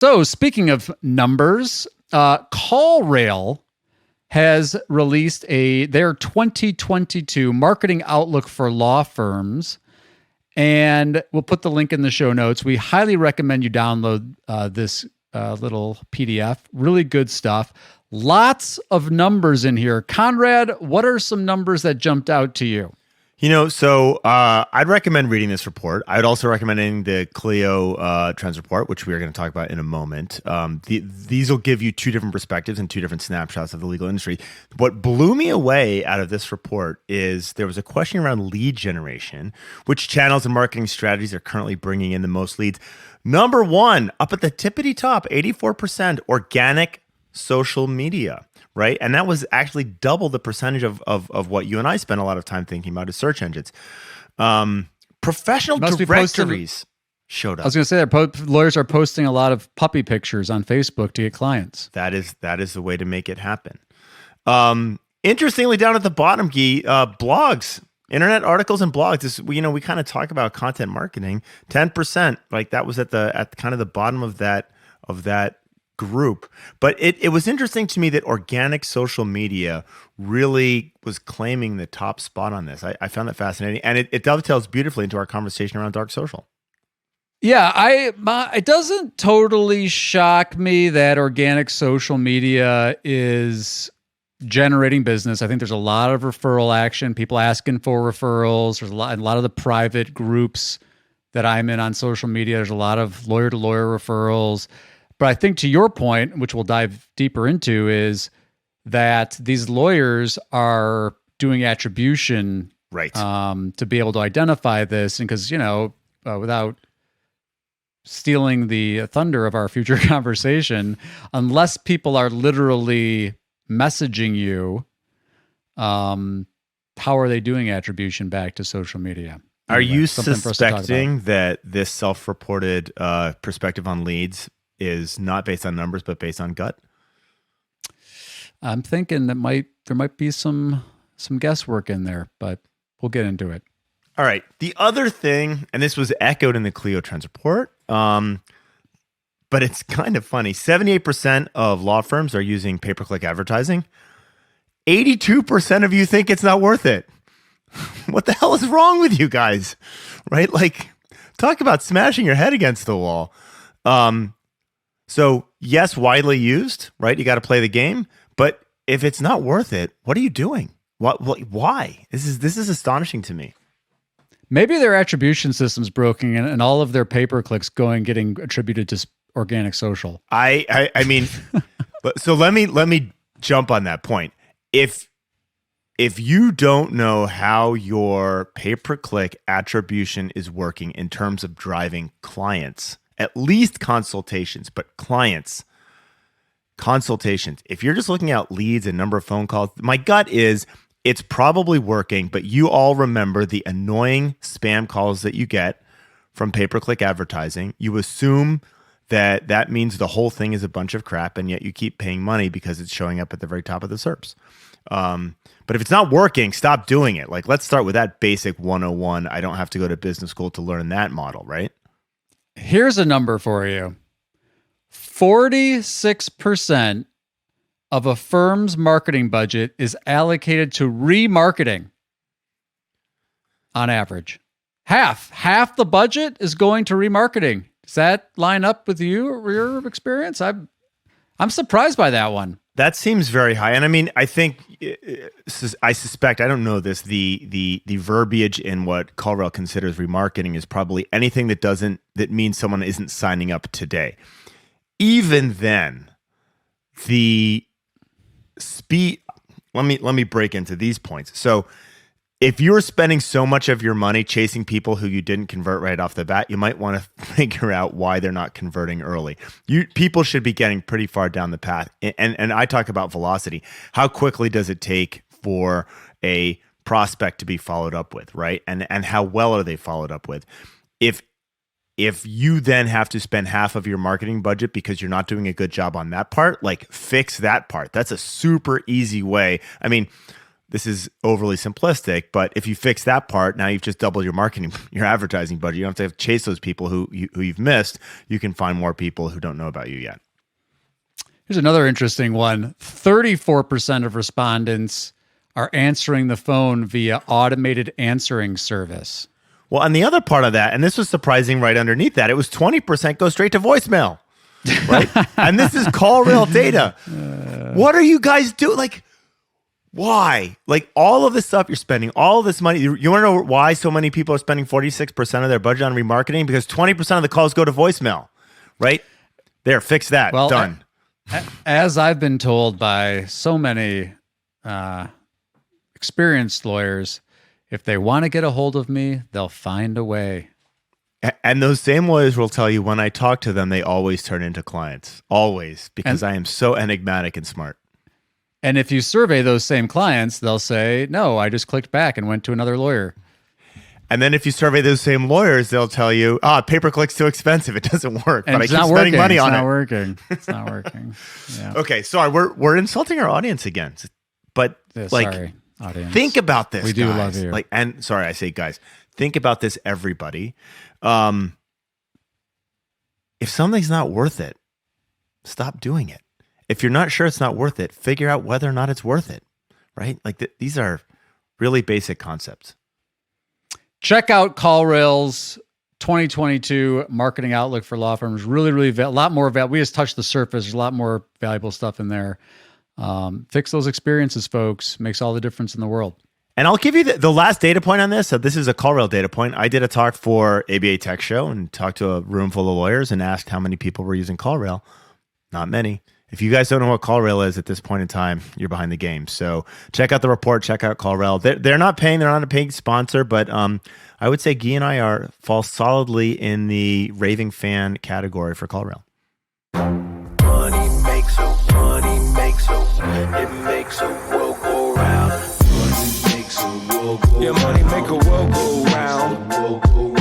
So speaking of numbers, CallRail has released their 2022 marketing outlook for law firms, and we'll put the link in the show notes. We highly recommend you download this little PDF. Really good stuff. Lots of numbers in here. Conrad, what are some numbers that jumped out to you? I'd recommend reading this report. I'd also recommend the Clio Trends report, which we are going to talk about in a moment. These will give you two different perspectives and two different snapshots of the legal industry. What blew me away out of this report is there was a question around lead generation. Which channels and marketing strategies are currently bringing in the most leads? Number one, up at the tippity top, 84%, organic social media. Right. And that was actually double the percentage of what you and I spent a lot of time thinking about is search engines. Professional directories showed up. I was going to say that lawyers are posting a lot of puppy pictures on Facebook to get clients. That is the way to make it happen. Interestingly, down at the bottom, Guy, blogs, internet articles and blogs. We kind of talk about content marketing. 10%, like that was at kind of the bottom of that group. But it was interesting to me that organic social media really was claiming the top spot on this. I found that fascinating, and it dovetails beautifully into our conversation around dark social. Yeah, it doesn't totally shock me that organic social media is generating business. I think there's a lot of referral action, people asking for referrals. There's a lot of the private groups that I'm in on social media. There's a lot of lawyer-to-lawyer referrals. But I think to your point, which we'll dive deeper into, is that these lawyers are doing attribution, right, to be able to identify this. And because, without stealing the thunder of our future conversation, unless people are literally messaging you, how are they doing attribution back to social media? Are you suspecting that this self-reported perspective on leads is not based on numbers, but based on gut? I'm thinking that there might be some guesswork in there, but we'll get into it. All right. The other thing, and this was echoed in the Clio Trends report, but it's kind of funny. 78% of law firms are using pay-per-click advertising. 82% of you think it's not worth it. What the hell is wrong with you guys? Right? Like, talk about smashing your head against the wall. So yes, widely used, right? You got to play the game, but if it's not worth it, what are you doing? Why? This is astonishing to me. Maybe their attribution system's broken and all of their pay-per-clicks getting attributed to organic social. I mean, so let me jump on that point. If you don't know how your pay-per-click attribution is working in terms of driving clients, at least consultations, but consultations. If you're just looking at leads and number of phone calls, my gut is it's probably working, but you all remember the annoying spam calls that you get from pay-per-click advertising. You assume that means the whole thing is a bunch of crap, and yet you keep paying money because it's showing up at the very top of the SERPs. But if it's not working, stop doing it. Like, let's start with that basic 101. I don't have to go to business school to learn that model, right? Here's a number for you. 46% of a firm's marketing budget is allocated to remarketing on average. Half the budget is going to remarketing. Does that line up with your experience? I'm surprised by that one. That seems very high. And I mean, I suspect, I don't know this, the verbiage in what CallRail considers remarketing is probably anything that means someone isn't signing up today. Even then, the speed, let me break into these points. So if you're spending so much of your money chasing people who you didn't convert right off the bat, you might want to figure out why they're not converting early. People should be getting pretty far down the path. And I talk about velocity. How quickly does it take for a prospect to be followed up with, right? And how well are they followed up with? If you then have to spend half of your marketing budget because you're not doing a good job on that part, like fix that part. That's a super easy way. I mean, this is overly simplistic, but if you fix that part, now you've just doubled your marketing, your advertising budget. You don't have to chase those people who you've missed. You can find more people who don't know about you yet. Here's another interesting one. 34% of respondents are answering the phone via automated answering service. Well, and the other part of that, and this was surprising right underneath that, it was 20% go straight to voicemail, right? And this is CallRail data. What are you guys doing? Like, why? Like, all of this stuff you're spending, all of this money. You want to know why so many people are spending 46% of their budget on remarketing? Because 20% of the calls go to voicemail, right? There, fix that. Well, done. As I've been told by so many experienced lawyers, if they want to get a hold of me, they'll find a way. And those same lawyers will tell you when I talk to them, they always turn into clients. Always. Because I am so enigmatic and smart. And if you survey those same clients, they'll say, no, I just clicked back and went to another lawyer. And then if you survey those same lawyers, they'll tell you, pay-per-click's too expensive. It doesn't work. And but I keep spending money on it. It's not working. It's not working. Yeah. Okay, sorry. We're insulting our audience again. But sorry, audience. Think about this, We do guys. love you. And sorry, I say guys. Think about this, everybody. If something's not worth it, stop doing it. If you're not sure it's not worth it, figure out whether or not it's worth it, right? Like these are really basic concepts. Check out CallRail's 2022 marketing outlook for law firms. Really, a lot more. We just touched the surface. There's a lot more valuable stuff in there. Fix those experiences, folks. Makes all the difference in the world. And I'll give you the last data point on this. So this is a CallRail data point. I did a talk for ABA Tech Show and talked to a room full of lawyers and asked how many people were using CallRail. Not many. If you guys don't know what CallRail is at this point in time, you're behind the game. So check out the report. Check out CallRail. They're not paying. They're not a paid sponsor, but I would say Guy and I fall solidly in the raving fan category for CallRail. Money makes a world go round. Money makes a world go round. Yeah, money make a world go round.